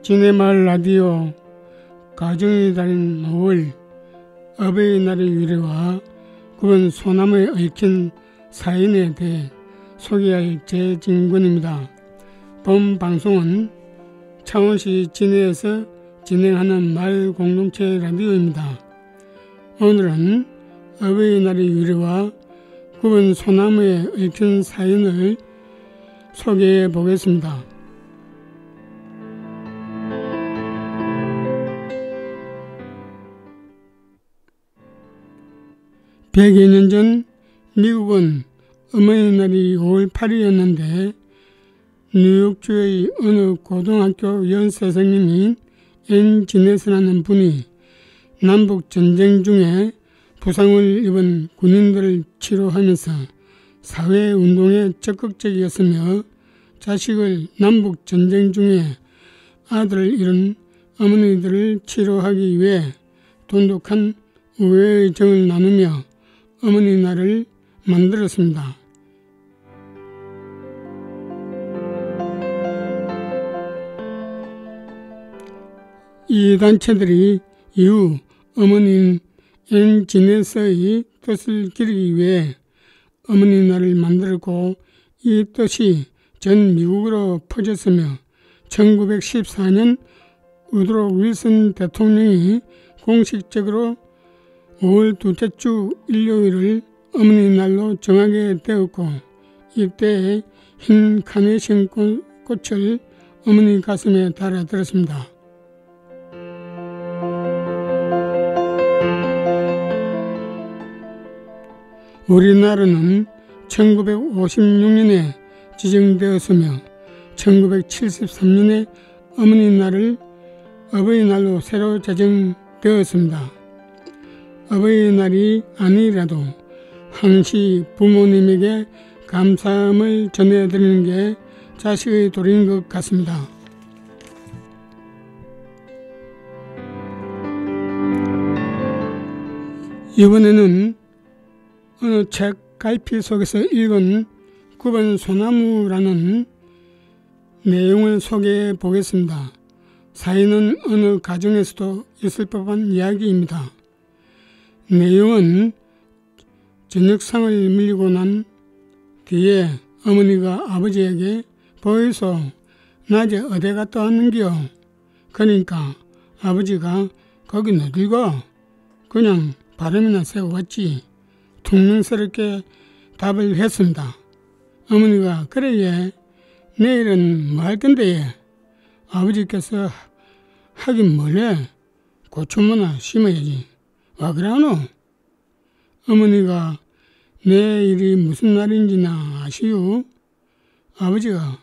진해마을 라디오 가정의 달인 5월 어버이날의 유래와 구분 소나무에 얽힌 사연에 대해 소개할 재진권입니다. 본 방송은 창원시 진해에서 진행하는 마을 공동체 라디오입니다. 오늘은 어버이날의 유래와 구분 소나무에 얽힌 사연을 소개해 보겠습니다. 100여 년 전 미국은 어머니날이 5월 8일이었는데 뉴욕주의 어느 고등학교 연세생님인 앤 지네스라는 분이 남북전쟁 중에 부상을 입은 군인들을 치료하면서 사회운동에 적극적이었으며 자식을 남북전쟁 중에 아들을 잃은 어머니들을 치료하기 위해 돈독한 우애의 정을 나누며 어머니 날을 만들었습니다. 이 단체들이 이후 어머니인 앤 지네스의 뜻을 기리기 위해 어머니 날을 만들었고 이 뜻이 전 미국으로 퍼졌으며 1914년 우드로 윌슨 대통령이 공식적으로 5월 둘째 주 일요일을 어머니 날로 정하게 되었고 이때 흰 카네이션 꽃을 어머니 가슴에 달아들었습니다. 우리나라는 1956년에 지정되었으며 1973년에 어머니 날을 어버이날로 새로 제정되었습니다. 어버이날이 아니라도 항시 부모님에게 감사함을 전해드리는 게 자식의 도리인 것 같습니다. 이번에는 어느 책 갈피 속에서 읽은 구번 소나무라는 내용을 소개해 보겠습니다. 사연은 어느 가정에서도 있을 법한 이야기입니다. 내용은 저녁상을 물리고 난 뒤에 어머니가 아버지에게 보이소 낮에 어디 갔다 왔는겨? 그러니까 아버지가 거긴 어딜가? 그냥 바람이나 쐬고 왔지. 퉁명스럽게 답을 했습니다. 어머니가 그래 얘 내일은 뭐 할 건데 얘? 아버지께서 하긴 뭘래? 고추모나 심어야지. 와 그러노? 어머니가 내일이 무슨 날인지나 아시오? 아버지가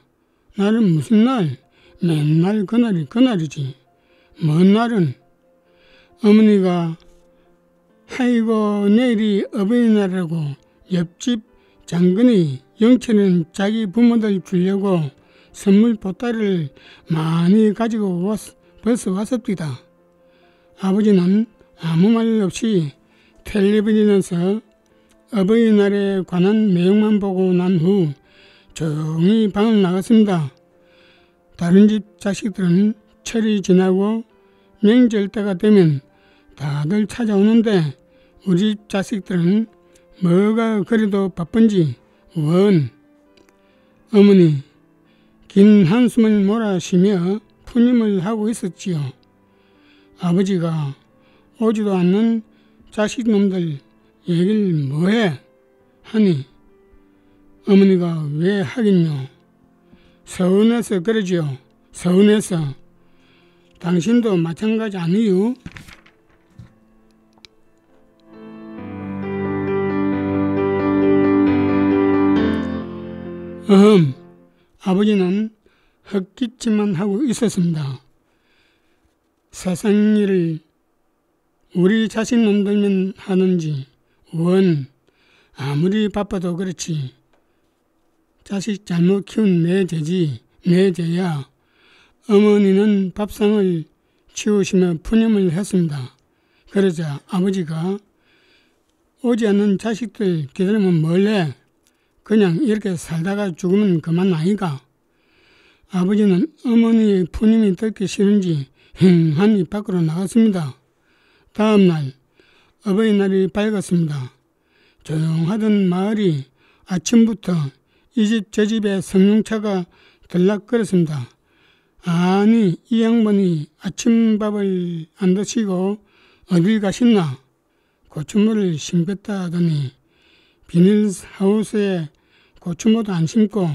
날은 무슨 날? 맨날 그날이 그날이지. 먼 날은? 어머니가 아이고 내일이 어버이날이라고 옆집 장근이 영철이는 자기 부모들 주려고 선물 보따리를 많이 가지고 벌써 왔습니다. 아버지는 아무 말 없이 텔레비전에서 어버이날에 관한 내용만 보고 난 후 조용히 방을 나갔습니다. 다른 집 자식들은 철이 지나고 명절 때가 되면 다들 찾아오는데 우리 집 자식들은 뭐가 그래도 바쁜지 원. 어머니 긴 한숨을 몰아쉬며 푸님을 하고 있었지요. 아버지가 오지도 않는 자식놈들 얘기를 뭐해? 하니 어머니가 왜 하긴요? 서운해서 그러지요. 서운해서. 당신도 마찬가지 아니요? 아버지는 헛기침만 하고 있었습니다. 세상 일을 우리 자식 놈들만 하는지 원 아무리 바빠도 그렇지 자식 잘못 키운 내 죄지 내 죄야. 어머니는 밥상을 치우시며 푸념을 했습니다. 그러자 아버지가 오지 않는 자식들 기다리면 뭘래? 그냥 이렇게 살다가 죽으면 그만 아이가? 아버지는 어머니의 푸념이 듣기 싫은지 휑하니 밖으로 나갔습니다. 다음 날 어버이날이 밝았습니다. 조용하던 마을이 아침부터 이 집 저 집에 성룡차가 들락거렸습니다. 아니, 이 양반이 아침밥을 안 드시고 어딜 가셨나? 고추모를 심겼다 하더니 비닐하우스에 고추모도 안 심고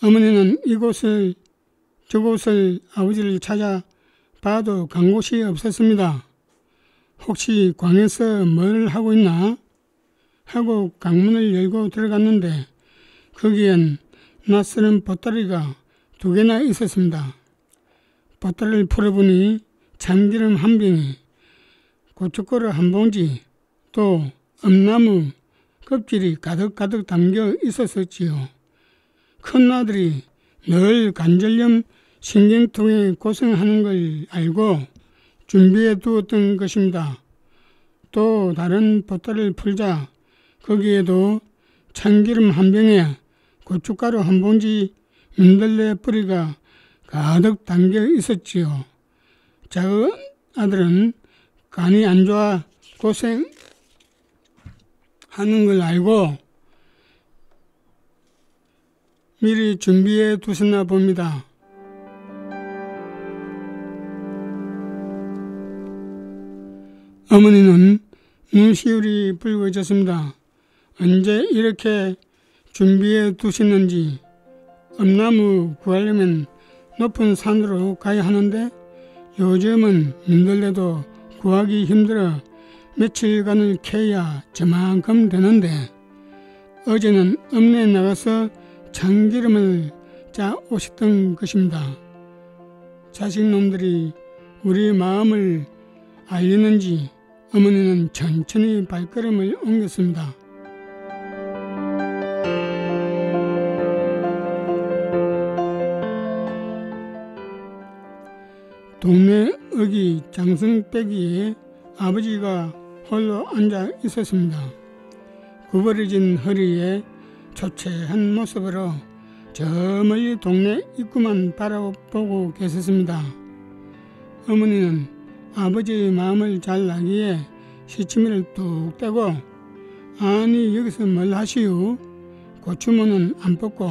어머니는 이곳을 저곳을 아버지를 찾아 봐도 간 곳이 없었습니다. 혹시 광에서 뭘 하고 있나? 하고 강문을 열고 들어갔는데 거기엔 낯설은 보따리가 2개나 있었습니다. 보따리를 풀어보니 참기름 한 병이, 고춧가루 한 봉지, 또 엄나무 껍질이 가득가득 담겨 있었었지요. 큰아들이 늘 관절염 신경통에 고생하는 걸 알고 준비해 두었던 것입니다. 또 다른 보따리를 풀자 거기에도 참기름 한 병에 고춧가루 한 봉지, 민들레 뿌리가 가득 담겨 있었지요. 작은 아들은 간이 안 좋아 고생하는 걸 알고 미리 준비해 두셨나 봅니다. 어머니는 눈시울이 붉어졌습니다. 언제 이렇게 준비해 두셨는지. 엄나무 구하려면 높은 산으로 가야 하는데 요즘은 민들레도 구하기 힘들어 며칠간을 캐야 저만큼 되는데 어제는 읍내에 나가서 참기름을 짜 오셨던 것입니다. 자식놈들이 우리 마음을 알리는지 어머니는 천천히 발걸음을 옮겼습니다. 동네 어기 장승빼기에 아버지가 홀로 앉아 있었습니다. 구부러진 허리에 초췌한 모습으로 저 멀리 동네 입구만 바라보고 계셨습니다. 어머니는 아버지의 마음을 잘 알기에 시치미를 뚝 떼고 아니 여기서 뭘 하시오? 고추모는 안 뽑고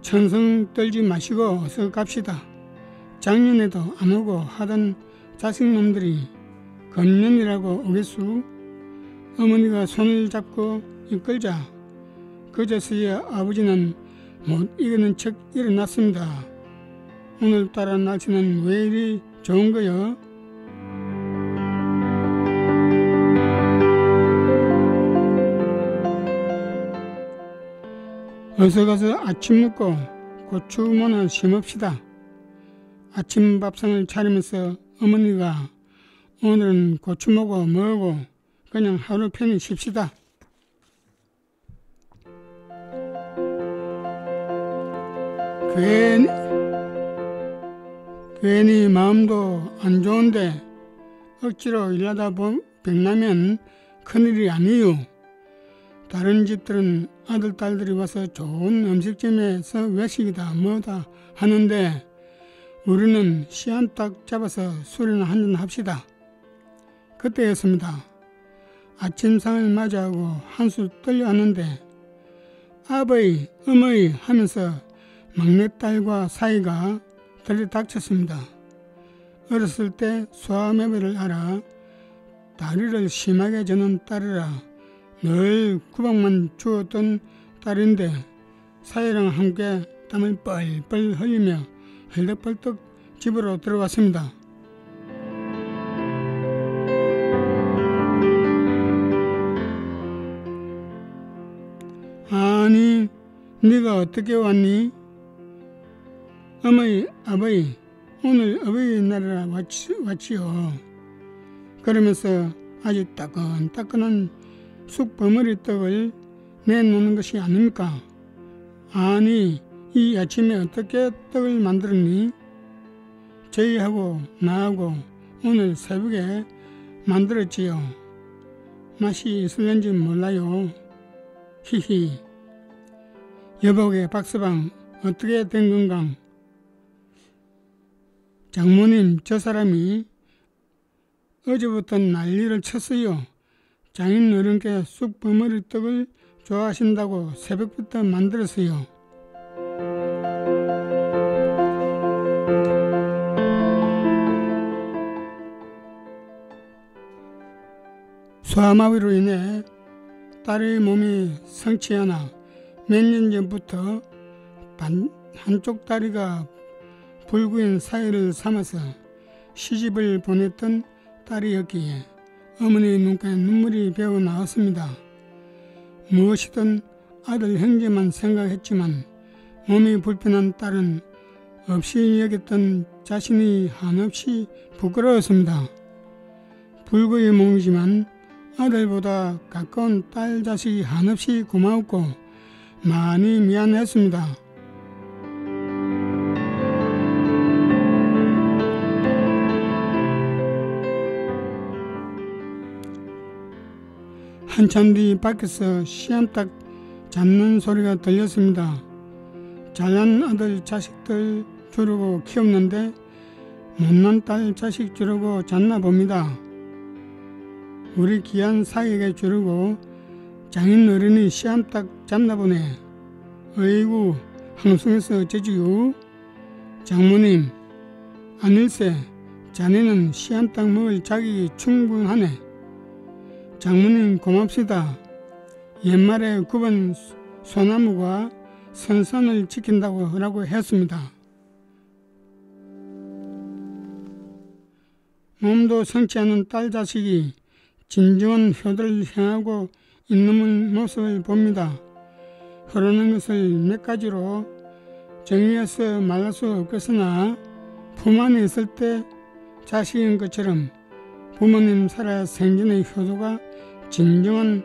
천성 떨지 마시고 어서 갑시다. 작년에도 안 오고 하던 자식놈들이 금년이라고 오겠수? 어머니가 손을 잡고 이끌자 그제서야 아버지는 못 이기는 척 일어났습니다. 오늘따라 날씨는 왜 이리 좋은 거요? 어서 가서 아침 먹고 고추모나 심읍시다. 아침 밥상을 차리면서 어머니가 오늘은 고추모고 뭐고 그냥 하루 편히 쉽시다. 괜히 마음도 안 좋은데 억지로 일하다 병나면 큰일이 아니요. 다른 집들은 아들 딸들이 와서 좋은 음식점에서 외식이다 뭐다 하는데 우리는 시한 딱 잡아서 술이나 한잔 합시다. 그때였습니다. 아침상을 맞이하고 한수 떨려하는데 아버이, 어머니 하면서 막내딸과 사이가 들이닥쳤습니다. 어렸을 때 소아매매를 알아 다리를 심하게 저는 딸이라 늘 구박만 주었던 딸인데 사이랑 함께 땀을 뻘뻘 흘리며 헐떡벌떡 집으로 들어갔습니다. 아니, 네가 어떻게 왔니? 어머니, 아버지, 오늘 어버이날이라 왔지요. 그러면서 아주 따끈따끈한 쑥버무리 떡을 내놓는 것이 아닙니까? 아니, 이 아침에 어떻게 떡을 만들었니? 저희하고 나하고 오늘 새벽에 만들었지요. 맛이 있을는지 몰라요. 히히. 여복의 박서방 어떻게 된 건가? 장모님, 저 사람이 어제부터 난리를 쳤어요. 장인 어른께 쑥버무리 떡을 좋아하신다고 새벽부터 만들었어요. 소아마비로 인해 딸의 몸이 성치 않아 몇 년 전부터 한쪽 다리가 불구인 사이를 삼아서 시집을 보냈던 딸이었기에 어머니의 눈가에 눈물이 배어 나왔습니다. 무엇이든 아들 형제만 생각했지만 몸이 불편한 딸은 없이 여겼던 자신이 한없이 부끄러웠습니다. 불구의 몸이지만 아들보다 가까운 딸 자식이 한없이 고마웠고 많이 미안했습니다. 한참 뒤 밖에서 씨암탉 잡는 소리가 들렸습니다. 잘난 아들 자식들 주려고 키웠는데 못난 딸 자식 주려고 잤나 봅니다. 우리 귀한 사이에게 주려고 장인 어른이 씨암탉 잡나 보네. 어이구, 항송해서 어쩌지요? 장모님, 아닐세, 자네는 씨암탉 먹을 자격이 충분하네. 장모님 고맙습니다. 옛말에 굽은 소나무가 선선을 지킨다고 라고 했습니다. 몸도 성치 않은 딸 자식이 진정한 효도를 행하고 있는 모습을 봅니다. 흐르는 것을 몇 가지로 정리해서 말할 수 없겠으나 품 안에 있을 때 자식인 것처럼 부모님 살아 생전의 효도가 진정한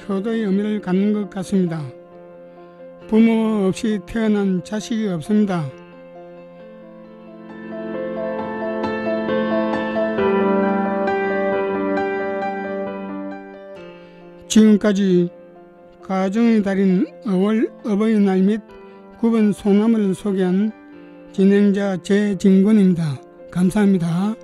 효도의 의미를 갖는 것 같습니다. 부모 없이 태어난 자식이 없습니다. 지금까지 가정의 달인 어버이날 및 굽은 소나무를 소개한 진행자 제진권입니다. 감사합니다.